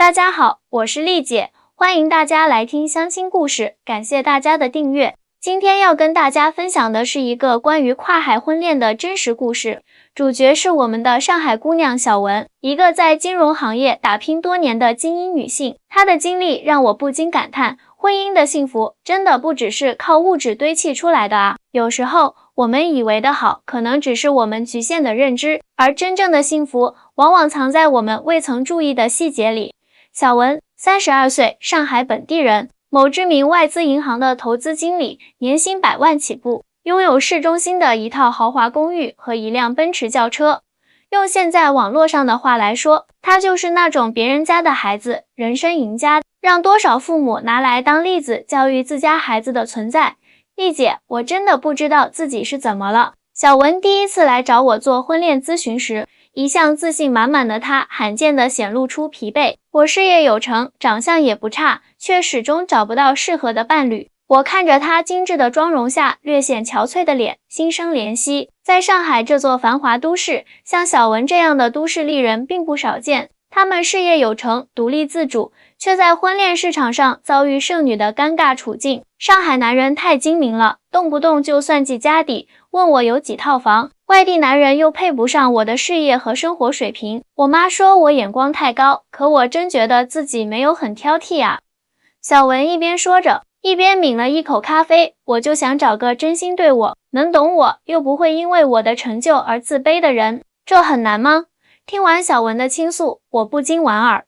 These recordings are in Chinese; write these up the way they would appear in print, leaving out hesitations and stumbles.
大家好，我是丽姐，欢迎大家来听相亲故事，感谢大家的订阅。今天要跟大家分享的是一个关于跨海婚恋的真实故事，主角是我们的上海姑娘小文，一个在金融行业打拼多年的精英女性。她的经历让我不禁感叹，婚姻的幸福真的不只是靠物质堆砌出来的啊！有时候我们以为的好，可能只是我们局限的认知，而真正的幸福往往藏在我们未曾注意的细节里。小文，32岁，上海本地人，某知名外资银行的投资经理，年薪100万起步，拥有市中心的一套豪华公寓和一辆奔驰轿车。用现在网络上的话来说，他就是那种别人家的孩子，人生赢家，让多少父母拿来当例子教育自家孩子的存在。丽姐，我真的不知道自己是怎么了。小文第一次来找我做婚恋咨询时，一向自信满满的她罕见地显露出疲惫。我事业有成，长相也不差，却始终找不到适合的伴侣。我看着她精致的妆容下略显憔悴的脸，心生怜惜。在上海这座繁华都市，像小文这样的都市丽人并不少见。他们事业有成，独立自主，却在婚恋市场上遭遇剩女的尴尬处境。上海男人太精明了，动不动就算计家底，问我有几套房。外地男人又配不上我的事业和生活水平。我妈说我眼光太高，可我真觉得自己没有很挑剔啊。小文一边说着，一边抿了一口咖啡。我就想找个真心对我，能懂我，又不会因为我的成就而自卑的人。这很难吗？听完小文的倾诉，我不禁莞尔。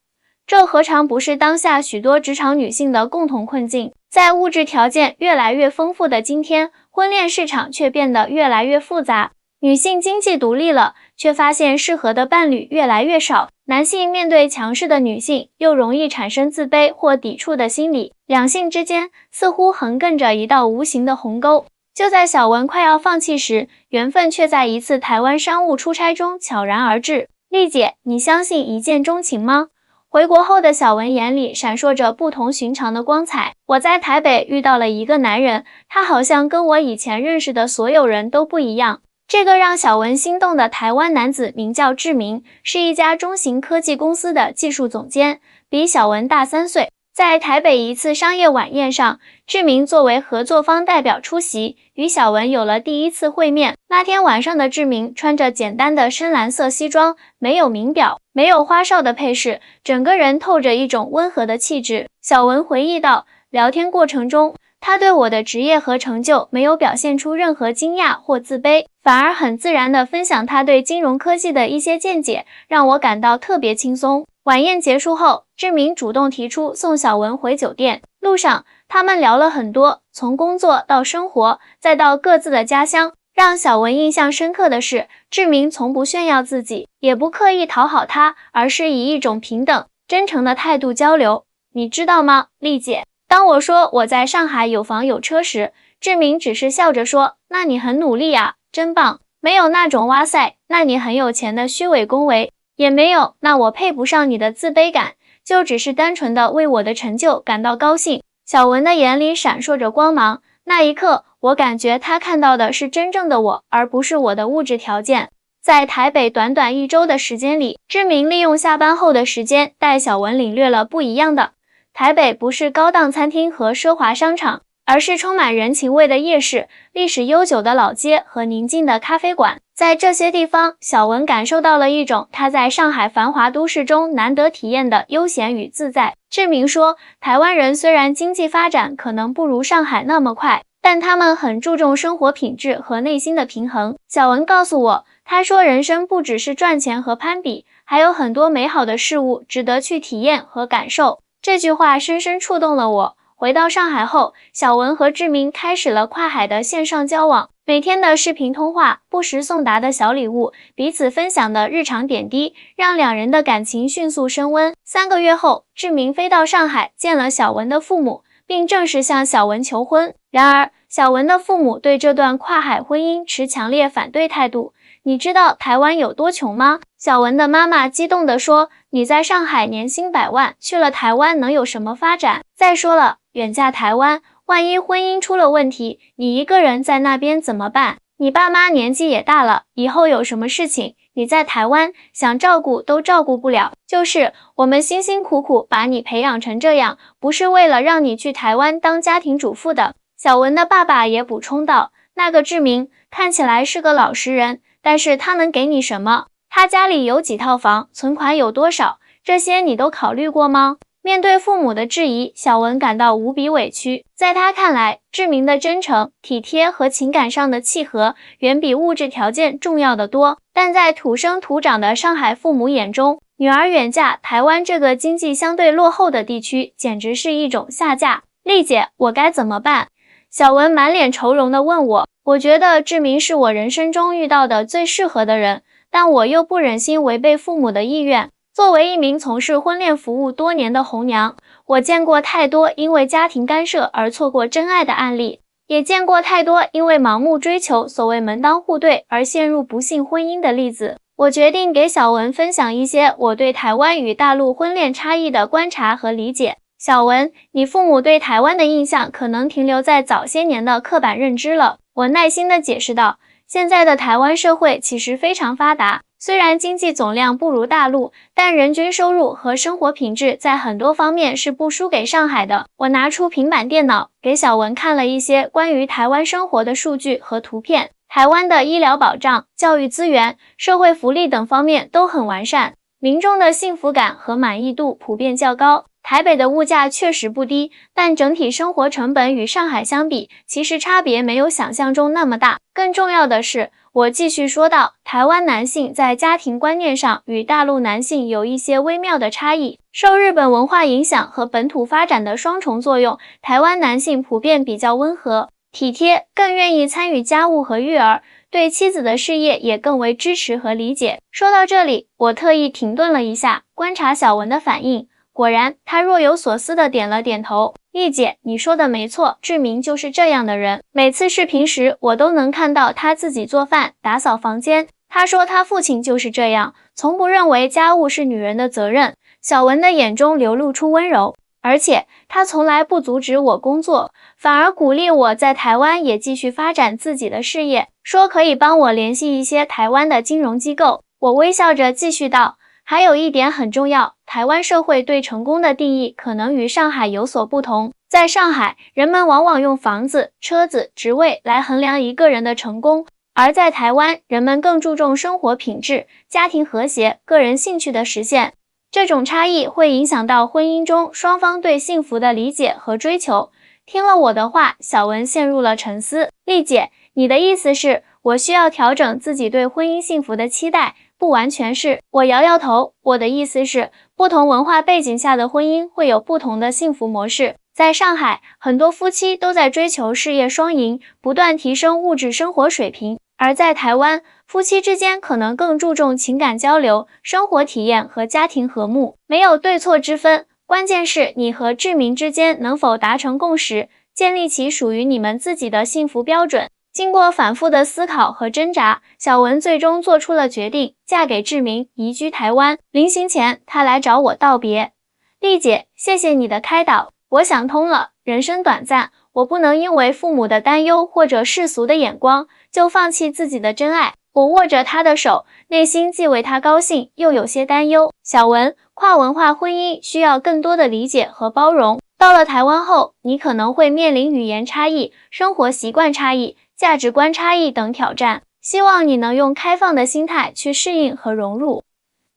这何尝不是当下许多职场女性的共同困境？在物质条件越来越丰富的今天，婚恋市场却变得越来越复杂。女性经济独立了，却发现适合的伴侣越来越少。男性面对强势的女性，又容易产生自卑或抵触的心理。两性之间似乎横亘着一道无形的鸿沟。就在小文快要放弃时，缘分却在一次台湾商务出差中悄然而至。丽姐，你相信一见钟情吗？回国后的小文眼里闪烁着不同寻常的光彩。我在台北遇到了一个男人，他好像跟我以前认识的所有人都不一样。这个让小文心动的台湾男子名叫志明，是一家中型科技公司的技术总监，比小文大3岁。在台北一次商业晚宴上，志明作为合作方代表出席，与小文有了第一次会面。那天晚上的志明穿着简单的深蓝色西装，没有名表，没有花哨的配饰，整个人透着一种温和的气质。小文回忆道，聊天过程中，他对我的职业和成就没有表现出任何惊讶或自卑，反而很自然地分享他对金融科技的一些见解，让我感到特别轻松。晚宴结束后，志明主动提出送小文回酒店。路上，他们聊了很多，从工作到生活，再到各自的家乡。让小文印象深刻的是，志明从不炫耀自己，也不刻意讨好他，而是以一种平等、真诚的态度交流。你知道吗，丽姐？当我说我在上海有房有车时，志明只是笑着说，那你很努力啊，真棒。没有那种哇塞，那你很有钱的虚伪恭维，也没有那我配不上你的自卑感，就只是单纯的为我的成就感到高兴。小文的眼里闪烁着光芒，那一刻我感觉他看到的是真正的我，而不是我的物质条件。在台北短短1周的时间里，志明利用下班后的时间带小文领略了不一样的台北。不是高档餐厅和奢华商场，而是充满人情味的夜市、历史悠久的老街和宁静的咖啡馆。在这些地方，小文感受到了一种他在上海繁华都市中难得体验的悠闲与自在。志明说，台湾人虽然经济发展可能不如上海那么快，但他们很注重生活品质和内心的平衡。小文告诉我，他说人生不只是赚钱和攀比，还有很多美好的事物值得去体验和感受。这句话深深触动了我。回到上海后，小文和志明开始了跨海的线上交往，每天的视频通话，不时送达的小礼物，彼此分享的日常点滴，让两人的感情迅速升温。3个月后，志明飞到上海见了小文的父母，并正式向小文求婚。然而，小文的父母对这段跨海婚姻持强烈反对态度。你知道台湾有多穷吗？小文的妈妈激动地说，你在上海年薪100万，去了台湾能有什么发展？再说了，远嫁台湾，万一婚姻出了问题，你一个人在那边怎么办？你爸妈年纪也大了，以后有什么事情，你在台湾想照顾都照顾不了，就是我们辛辛苦苦把你培养成这样，不是为了让你去台湾当家庭主妇的。小文的爸爸也补充道，那个志明看起来是个老实人，但是他能给你什么？他家里有几套房，存款有多少？这些你都考虑过吗？面对父母的质疑，小文感到无比委屈。在他看来，志明的真诚、体贴和情感上的契合远比物质条件重要得多。但在土生土长的上海父母眼中，女儿远嫁台湾这个经济相对落后的地区，简直是一种下嫁。丽姐，我该怎么办？小文满脸愁容地问我。我觉得志明是我人生中遇到的最适合的人，但我又不忍心违背父母的意愿。作为一名从事婚恋服务多年的红娘，我见过太多因为家庭干涉而错过真爱的案例，也见过太多因为盲目追求所谓门当户对而陷入不幸婚姻的例子。我决定给小文分享一些我对台湾与大陆婚恋差异的观察和理解。小文，你父母对台湾的印象可能停留在早些年的刻板认知了。我耐心地解释道，现在的台湾社会其实非常发达，虽然经济总量不如大陆，但人均收入和生活品质在很多方面是不输给上海的。我拿出平板电脑，给小文看了一些关于台湾生活的数据和图片。台湾的医疗保障、教育资源、社会福利等方面都很完善，民众的幸福感和满意度普遍较高。台北的物价确实不低，但整体生活成本与上海相比，其实差别没有想象中那么大。更重要的是，我继续说道，台湾男性在家庭观念上与大陆男性有一些微妙的差异。受日本文化影响和本土发展的双重作用，台湾男性普遍比较温和、体贴，更愿意参与家务和育儿，对妻子的事业也更为支持和理解。说到这里，我特意停顿了一下，观察小文的反应。果然，他若有所思地点了点头。丽姐，你说的没错，志明就是这样的人。每次视频时，我都能看到他自己做饭、打扫房间。他说他父亲就是这样，从不认为家务是女人的责任。小文的眼中流露出温柔，而且他从来不阻止我工作，反而鼓励我在台湾也继续发展自己的事业，说可以帮我联系一些台湾的金融机构。我微笑着继续道，还有一点很重要，台湾社会对成功的定义可能与上海有所不同。在上海，人们往往用房子、车子、职位来衡量一个人的成功，而在台湾，人们更注重生活品质、家庭和谐、个人兴趣的实现。这种差异会影响到婚姻中双方对幸福的理解和追求。听了我的话，小文陷入了沉思。丽姐，你的意思是我需要调整自己对婚姻幸福的期待？不完全是，我摇摇头。我的意思是，不同文化背景下的婚姻会有不同的幸福模式。在上海，很多夫妻都在追求事业双赢，不断提升物质生活水平；而在台湾，夫妻之间可能更注重情感交流、生活体验和家庭和睦。没有对错之分，关键是你和志明之间能否达成共识，建立起属于你们自己的幸福标准。经过反复的思考和挣扎，小文最终做出了决定，嫁给志明，移居台湾。临行前，她来找我道别。丽姐，谢谢你的开导，我想通了，人生短暂，我不能因为父母的担忧或者世俗的眼光，就放弃自己的真爱。我握着她的手，内心既为她高兴，又有些担忧。小文，跨文化婚姻需要更多的理解和包容。到了台湾后，你可能会面临语言差异、生活习惯差异、价值观差异等挑战，希望你能用开放的心态去适应和融入。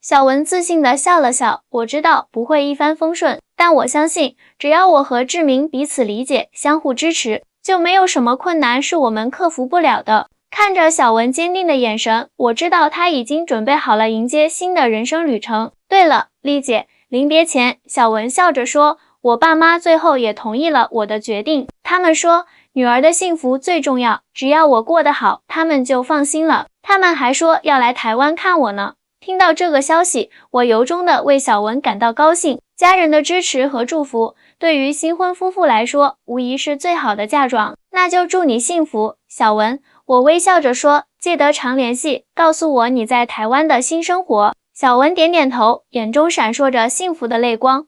小文自信地笑了笑，我知道不会一帆风顺，但我相信，只要我和志明彼此理解、相互支持，就没有什么困难是我们克服不了的。看着小文坚定的眼神，我知道他已经准备好了迎接新的人生旅程。对了，丽姐，临别前，小文笑着说，我爸妈最后也同意了我的决定，他们说，女儿的幸福最重要，只要我过得好，他们就放心了。他们还说要来台湾看我呢。听到这个消息，我由衷的为小文感到高兴。家人的支持和祝福，对于新婚夫妇来说，无疑是最好的嫁妆。那就祝你幸福，小文。我微笑着说，记得常联系，告诉我你在台湾的新生活。小文点点头，眼中闪烁着幸福的泪光。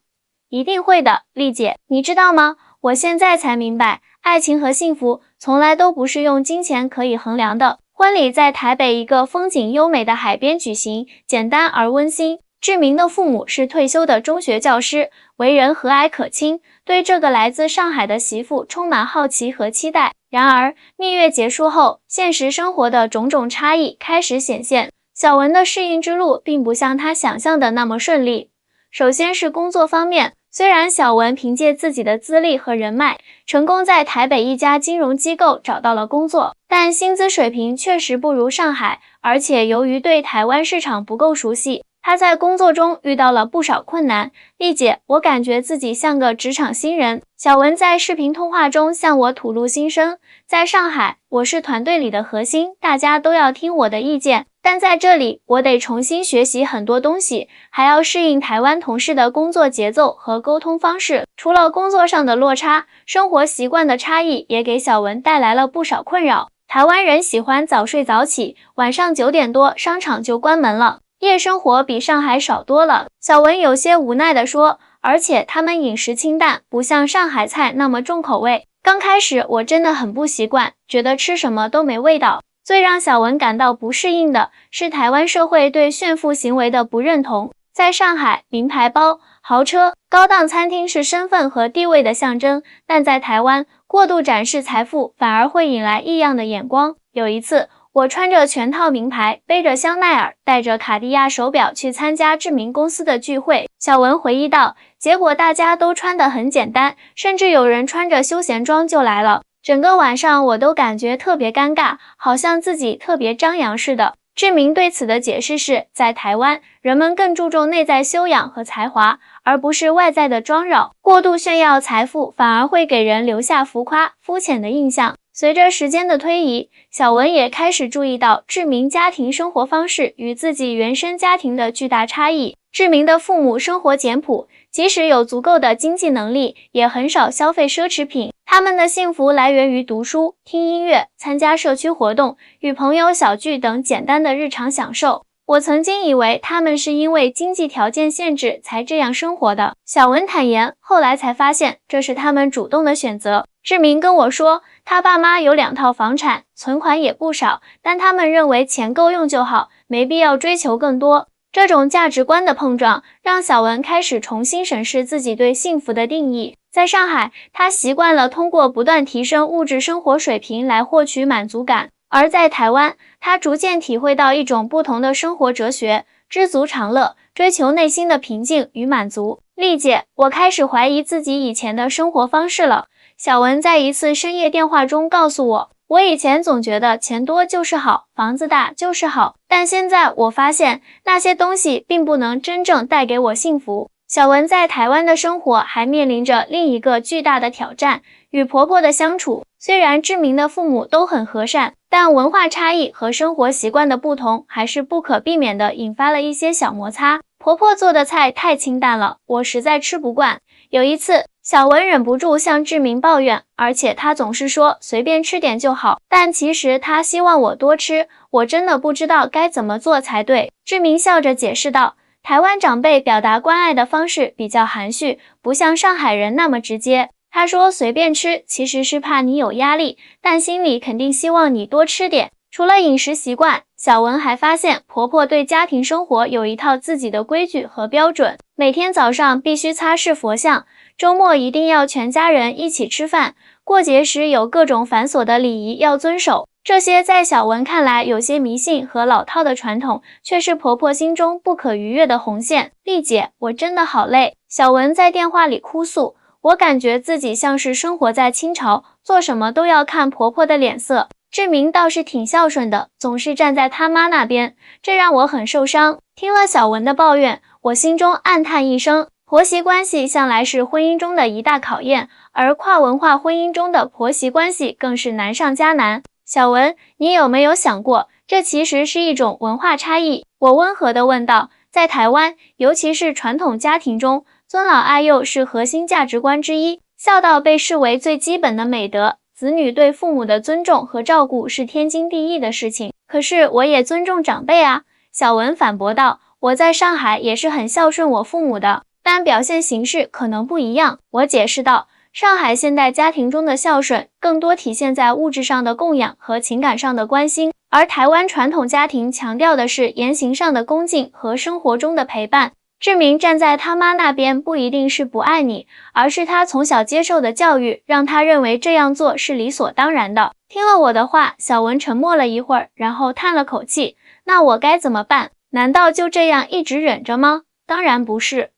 一定会的，丽姐，你知道吗？我现在才明白，爱情和幸福从来都不是用金钱可以衡量的。婚礼在台北一个风景优美的海边举行，简单而温馨。志明的父母是退休的中学教师，为人和蔼可亲，对这个来自上海的媳妇充满好奇和期待。然而，蜜月结束后，现实生活的种种差异开始显现。小文的适应之路并不像她想象的那么顺利。首先是工作方面，虽然小文凭借自己的资历和人脉，成功在台北一家金融机构找到了工作，但薪资水平确实不如上海，而且由于对台湾市场不够熟悉，他在工作中遇到了不少困难。丽姐，我感觉自己像个职场新人。小文在视频通话中向我吐露心声。在上海，我是团队里的核心，大家都要听我的意见。但在这里，我得重新学习很多东西，还要适应台湾同事的工作节奏和沟通方式。除了工作上的落差，生活习惯的差异也给小文带来了不少困扰。台湾人喜欢早睡早起，晚上9点多商场就关门了。夜生活比上海少多了，小文有些无奈地说，而且他们饮食清淡，不像上海菜那么重口味。刚开始我真的很不习惯，觉得吃什么都没味道。最让小文感到不适应的是台湾社会对炫富行为的不认同。在上海，名牌包、豪车、高档餐厅是身份和地位的象征，但在台湾，过度展示财富反而会引来异样的眼光。有一次，我穿着全套名牌，背着香奈儿，带着卡地亚手表去参加知名公司的聚会。小文回忆道，结果大家都穿得很简单，甚至有人穿着休闲装就来了。整个晚上我都感觉特别尴尬，好像自己特别张扬似的。志明对此的解释是，在台湾，人们更注重内在修养和才华，而不是外在的装扰。过度炫耀财富反而会给人留下浮夸、肤浅的印象。随着时间的推移，小文也开始注意到志明家庭生活方式与自己原生家庭的巨大差异。志明的父母生活简朴，即使有足够的经济能力，也很少消费奢侈品。他们的幸福来源于读书、听音乐、参加社区活动、与朋友小聚等简单的日常享受。我曾经以为他们是因为经济条件限制才这样生活的。小文坦言，后来才发现这是他们主动的选择。志明跟我说，他爸妈有2套房产，存款也不少，但他们认为钱够用就好，没必要追求更多。这种价值观的碰撞，让小文开始重新审视自己对幸福的定义。在上海，他习惯了通过不断提升物质生活水平来获取满足感，而在台湾，他逐渐体会到一种不同的生活哲学：知足常乐，追求内心的平静与满足。丽姐，我开始怀疑自己以前的生活方式了。小文在一次深夜电话中告诉我，我以前总觉得钱多就是好，房子大就是好，但现在我发现那些东西并不能真正带给我幸福。小文在台湾的生活还面临着另一个巨大的挑战，与婆婆的相处。虽然志明的父母都很和善，但文化差异和生活习惯的不同还是不可避免地引发了一些小摩擦。婆婆做的菜太清淡了，我实在吃不惯。有一次，小文忍不住向志明抱怨，而且他总是说随便吃点就好，但其实他希望我多吃，我真的不知道该怎么做才对。志明笑着解释道，台湾长辈表达关爱的方式比较含蓄，不像上海人那么直接。他说随便吃其实是怕你有压力，但心里肯定希望你多吃点。除了饮食习惯，小文还发现婆婆对家庭生活有一套自己的规矩和标准，每天早上必须擦拭佛像，周末一定要全家人一起吃饭，过节时有各种繁琐的礼仪要遵守。这些在小文看来有些迷信和老套的传统，却是婆婆心中不可逾越的红线。丽姐，我真的好累。小文在电话里哭诉，我感觉自己像是生活在清朝，做什么都要看婆婆的脸色。志明倒是挺孝顺的，总是站在他妈那边，这让我很受伤。听了小文的抱怨，我心中暗叹一声，婆媳关系向来是婚姻中的一大考验，而跨文化婚姻中的婆媳关系更是难上加难。小文，你有没有想过，这其实是一种文化差异？我温和地问道。在台湾，尤其是传统家庭中，尊老爱幼是核心价值观之一，孝道被视为最基本的美德，子女对父母的尊重和照顾是天经地义的事情。可是我也尊重长辈啊，小文反驳道。我在上海也是很孝顺我父母的，但表现形式可能不一样。我解释道，上海现代家庭中的孝顺更多体现在物质上的供养和情感上的关心，而台湾传统家庭强调的是言行上的恭敬和生活中的陪伴。志明站在他妈那边不一定是不爱你，而是他从小接受的教育让他认为这样做是理所当然的。听了我的话，小文沉默了一会儿，然后叹了口气，那我该怎么办？难道就这样一直忍着吗？当然不是。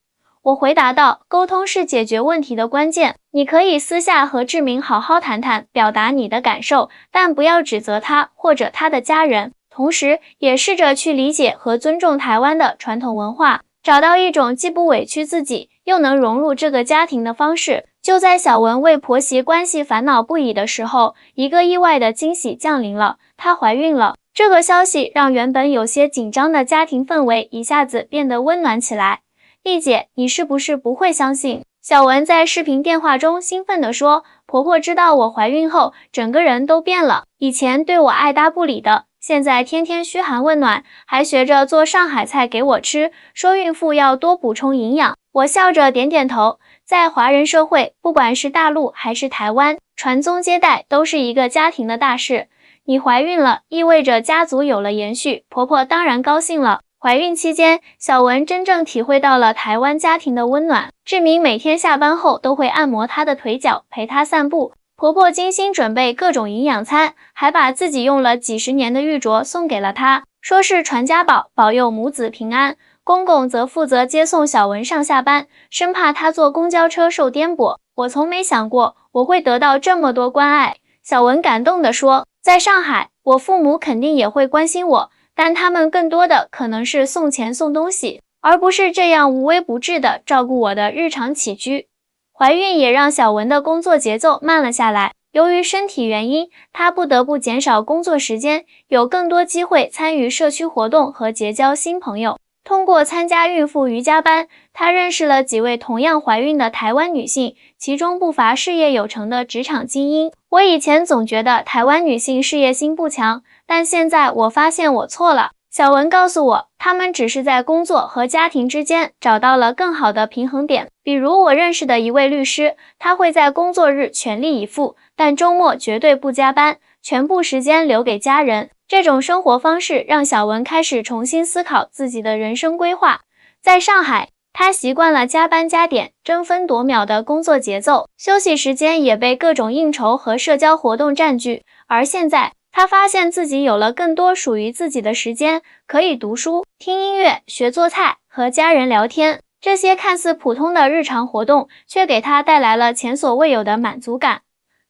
我回答道，沟通是解决问题的关键，你可以私下和志明好好谈谈，表达你的感受，但不要指责他或者他的家人，同时也试着去理解和尊重台湾的传统文化，找到一种既不委屈自己，又能融入这个家庭的方式。就在小文为婆媳关系烦恼不已的时候，一个意外的惊喜降临了，她怀孕了。这个消息让原本有些紧张的家庭氛围一下子变得温暖起来。丽姐，你是不是不会相信？小文在视频电话中兴奋地说，婆婆知道我怀孕后，整个人都变了，以前对我爱答不理的，现在天天嘘寒问暖，还学着做上海菜给我吃，说孕妇要多补充营养。我笑着点点头。在华人社会，不管是大陆还是台湾，传宗接代都是一个家庭的大事。你怀孕了，意味着家族有了延续，婆婆当然高兴了。怀孕期间，小文真正体会到了台湾家庭的温暖。志明每天下班后都会按摩她的腿脚，陪她散步。婆婆精心准备各种营养餐，还把自己用了几十年的玉镯送给了她，说是传家宝，保佑母子平安。公公则负责接送小文上下班，生怕她坐公交车受颠簸。我从没想过我会得到这么多关爱。小文感动地说，在上海，我父母肯定也会关心我，但他们更多的可能是送钱送东西，而不是这样无微不至地照顾我的日常起居。怀孕也让小文的工作节奏慢了下来，由于身体原因，她不得不减少工作时间，有更多机会参与社区活动和结交新朋友。通过参加孕妇瑜伽班，她认识了几位同样怀孕的台湾女性，其中不乏事业有成的职场精英。我以前总觉得台湾女性事业心不强，但现在我发现我错了。小文告诉我，她们只是在工作和家庭之间找到了更好的平衡点。比如我认识的一位律师，他会在工作日全力以赴，但周末绝对不加班，全部时间留给家人。这种生活方式让小文开始重新思考自己的人生规划。在上海，她习惯了加班加点、争分夺秒的工作节奏，休息时间也被各种应酬和社交活动占据。而现在，她发现自己有了更多属于自己的时间，可以读书、听音乐、学做菜、和家人聊天。这些看似普通的日常活动，却给她带来了前所未有的满足感。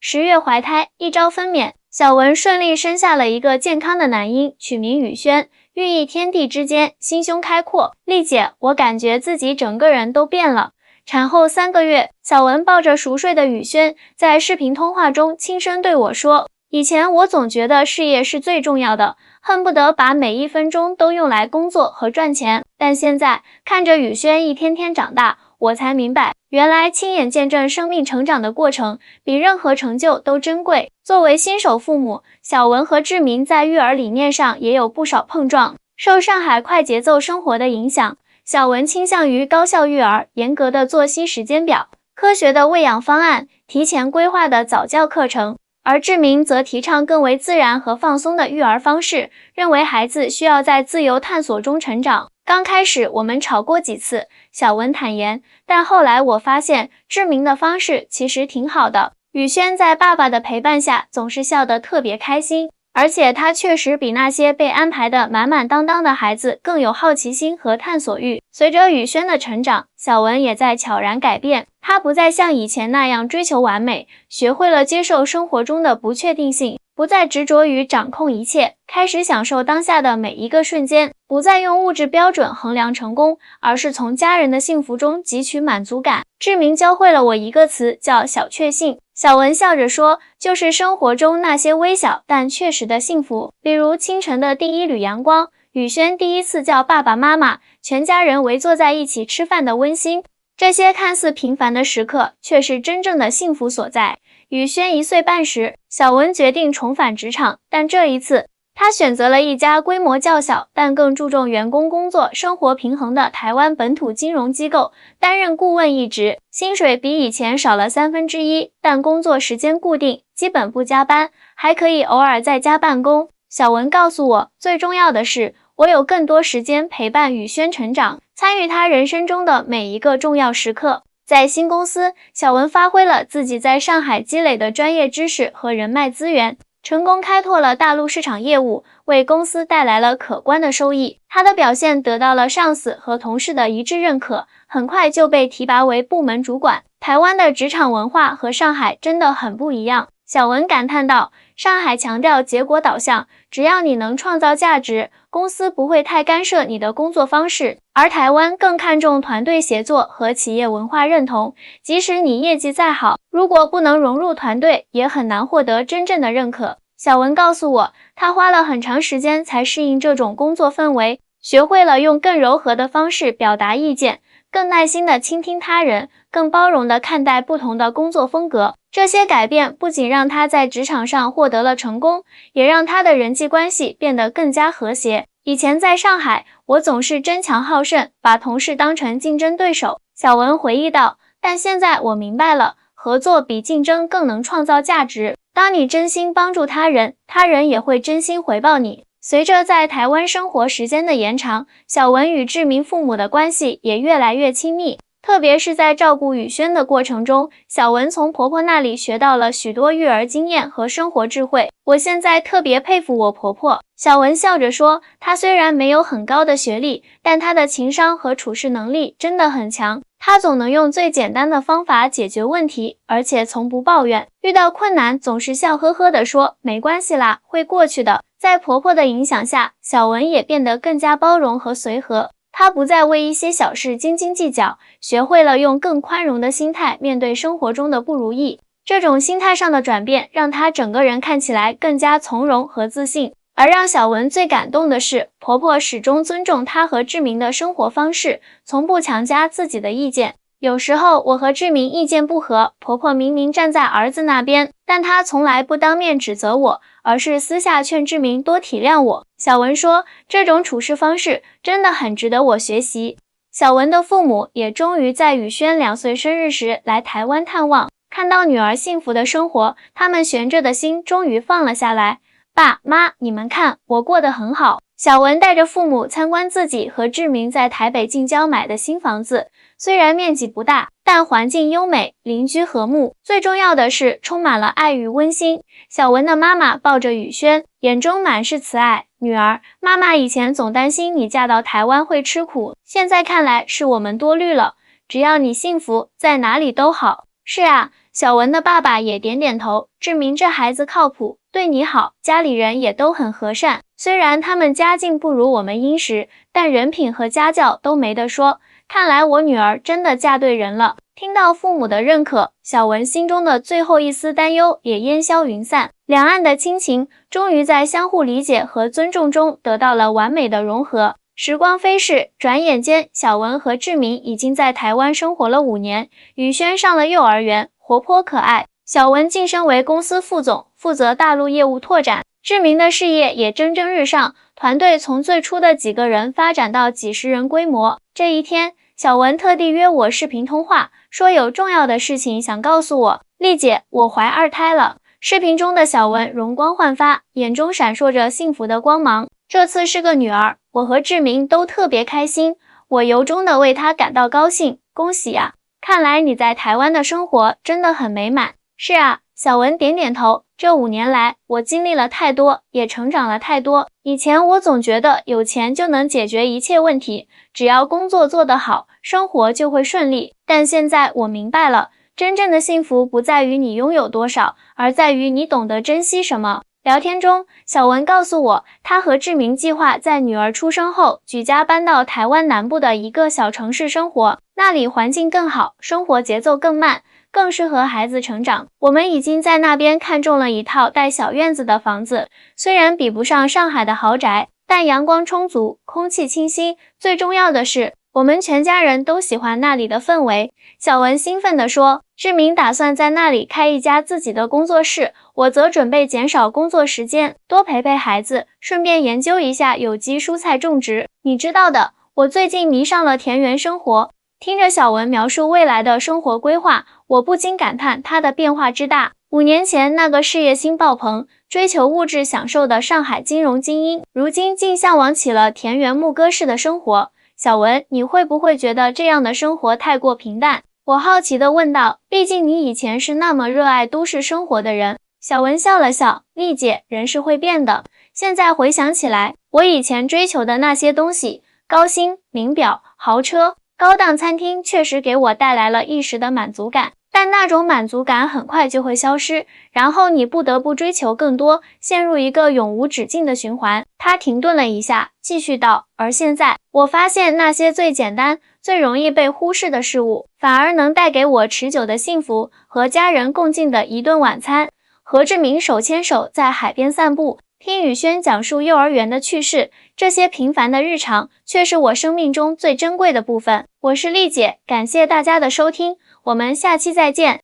10月怀胎，一朝分娩，小文顺利生下了一个健康的男婴，取名宇轩，寓意天地之间，心胸开阔。丽姐，我感觉自己整个人都变了。产后3个月，小文抱着熟睡的宇轩，在视频通话中轻声对我说，以前我总觉得事业是最重要的，恨不得把每1分钟都用来工作和赚钱，但现在看着宇轩一天天长大，我才明白，原来亲眼见证生命成长的过程，比任何成就都珍贵。作为新手父母，小文和志明在育儿理念上也有不少碰撞。受上海快节奏生活的影响，小文倾向于高效育儿、严格的作息时间表、科学的喂养方案、提前规划的早教课程，而志明则提倡更为自然和放松的育儿方式，认为孩子需要在自由探索中成长。刚开始我们吵过几次，小文坦言，但后来我发现志明的方式其实挺好的。宇轩在爸爸的陪伴下总是笑得特别开心，而且他确实比那些被安排的满满当当的孩子更有好奇心和探索欲。随着宇轩的成长，小文也在悄然改变，他不再像以前那样追求完美，学会了接受生活中的不确定性，不再执着于掌控一切，开始享受当下的每一个瞬间，不再用物质标准衡量成功，而是从家人的幸福中汲取满足感。志明教会了我一个词，叫小确幸。小文笑着说，就是生活中那些微小但确实的幸福，比如清晨的第一缕阳光，宇轩第一次叫爸爸妈妈，全家人围坐在一起吃饭的温馨。这些看似平凡的时刻，却是真正的幸福所在。宇轩1岁半时，小文决定重返职场，但这一次，他选择了一家规模较小，但更注重员工工作生活平衡的台湾本土金融机构，担任顾问一职，薪水比以前少了1/3，但工作时间固定，基本不加班，还可以偶尔在家办公。小文告诉我，最重要的是，我有更多时间陪伴宇轩成长，参与他人生中的每一个重要时刻。在新公司，小文发挥了自己在上海积累的专业知识和人脉资源，成功开拓了大陆市场业务，为公司带来了可观的收益。他的表现得到了上司和同事的一致认可，很快就被提拔为部门主管。台湾的职场文化和上海真的很不一样，小文感叹道，上海强调结果导向，只要你能创造价值，公司不会太干涉你的工作方式，而台湾更看重团队协作和企业文化认同，即使你业绩再好，如果不能融入团队，也很难获得真正的认可。小文告诉我，他花了很长时间才适应这种工作氛围，学会了用更柔和的方式表达意见，更耐心地倾听他人，更包容地看待不同的工作风格。这些改变不仅让他在职场上获得了成功，也让他的人际关系变得更加和谐。以前在上海，我总是争强好胜，把同事当成竞争对手。小文回忆道，但现在我明白了，合作比竞争更能创造价值。当你真心帮助他人，他人也会真心回报你。随着在台湾生活时间的延长，小文与志明父母的关系也越来越亲密。特别是在照顾宇轩的过程中，小文从婆婆那里学到了许多育儿经验和生活智慧。我现在特别佩服我婆婆。小文笑着说，她虽然没有很高的学历，但她的情商和处事能力真的很强。她总能用最简单的方法解决问题，而且从不抱怨。遇到困难总是笑呵呵地说，没关系啦，会过去的。在婆婆的影响下，小文也变得更加包容和随和。他不再为一些小事斤斤计较，学会了用更宽容的心态面对生活中的不如意。这种心态上的转变，让他整个人看起来更加从容和自信。而让小文最感动的是，婆婆始终尊重她和志明的生活方式，从不强加自己的意见。有时候我和志明意见不合，婆婆明明站在儿子那边，但她从来不当面指责我，而是私下劝志明多体谅我。小文说，这种处事方式真的很值得我学习。小文的父母也终于在宇轩2岁生日时来台湾探望，看到女儿幸福的生活，他们悬着的心终于放了下来。爸妈，你们看，我过得很好。小文带着父母参观自己和志明在台北近郊买的新房子，虽然面积不大，但环境优美，邻居和睦，最重要的是充满了爱与温馨。小文的妈妈抱着宇轩，眼中满是慈爱。女儿，妈妈以前总担心你嫁到台湾会吃苦，现在看来是我们多虑了，只要你幸福，在哪里都好。是啊，小文的爸爸也点点头，志明这孩子靠谱，对你好，家里人也都很和善。虽然他们家境不如我们殷实，但人品和家教都没得说。看来我女儿真的嫁对人了。听到父母的认可，小文心中的最后一丝担忧也烟消云散。两岸的亲情终于在相互理解和尊重中得到了完美的融合。时光飞逝，转眼间，小文和志明已经在台湾生活了5年。宇轩上了幼儿园，活泼可爱。小文晋升为公司副总，负责大陆业务拓展。志明的事业也蒸蒸日上，团队从最初的几个人发展到几十人规模。这一天，小文特地约我视频通话，说有重要的事情想告诉我。丽姐，我怀2胎了。视频中的小文容光焕发，眼中闪烁着幸福的光芒。这次是个女儿，我和志明都特别开心，我由衷的为她感到高兴。恭喜啊！看来你在台湾的生活真的很美满。是啊，小文点点头。这5年来，我经历了太多，也成长了太多。以前我总觉得有钱就能解决一切问题，只要工作做得好，生活就会顺利。但现在我明白了，真正的幸福不在于你拥有多少，而在于你懂得珍惜什么。聊天中，小文告诉我，他和志明计划在女儿出生后举家搬到台湾南部的一个小城市生活，那里环境更好，生活节奏更慢，更适合孩子成长。我们已经在那边看中了一套带小院子的房子，虽然比不上上海的豪宅，但阳光充足，空气清新，最重要的是，我们全家人都喜欢那里的氛围。小文兴奋地说，志明打算在那里开一家自己的工作室，我则准备减少工作时间，多陪陪孩子，顺便研究一下有机蔬菜种植。你知道的，我最近迷上了田园生活。听着小文描述未来的生活规划，我不禁感叹他的变化之大。5年前那个事业心爆棚、追求物质享受的上海金融精英，如今竟向往起了田园牧歌式的生活。小文，你会不会觉得这样的生活太过平淡？我好奇地问道，毕竟你以前是那么热爱都市生活的人。小文笑了笑，丽姐，人是会变的。现在回想起来，我以前追求的那些东西，高薪、名表、豪车、高档餐厅，确实给我带来了一时的满足感。但那种满足感很快就会消失，然后你不得不追求更多，陷入一个永无止境的循环。他停顿了一下，继续道，而现在，我发现那些最简单、最容易被忽视的事物，反而能带给我持久的幸福，和家人共进的一顿晚餐，和志明手牵手在海边散步，听宇轩讲述幼儿园的趣事，这些平凡的日常，却是我生命中最珍贵的部分。我是丽姐，感谢大家的收听，我们下期再见。